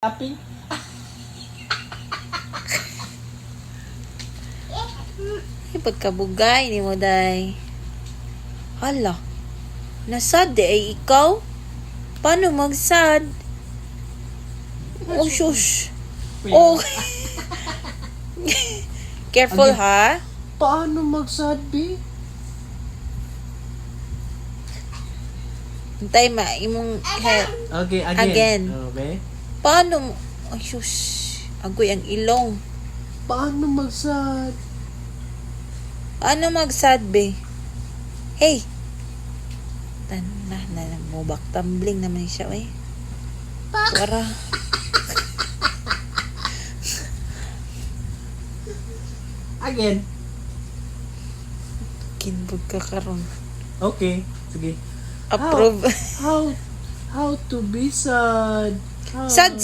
Happy? Ay, pagkabugay ni mo, day. Hala, nasad di ay ikaw? Paano magsad? Oh, shush. Oh. Careful, Again. ha? Paano magsabi? Hintay, imong hair. Okay, Again. Okay. Paano mo? Ay, shush. Agoy ang ilong. Paano magsad? Paano magsad, be? Hey! Na, mubak tumbling naman siya, eh. Para. Again. Kinbog ka karon. Okay. Sige. Approve. How to be sad? How? Sad.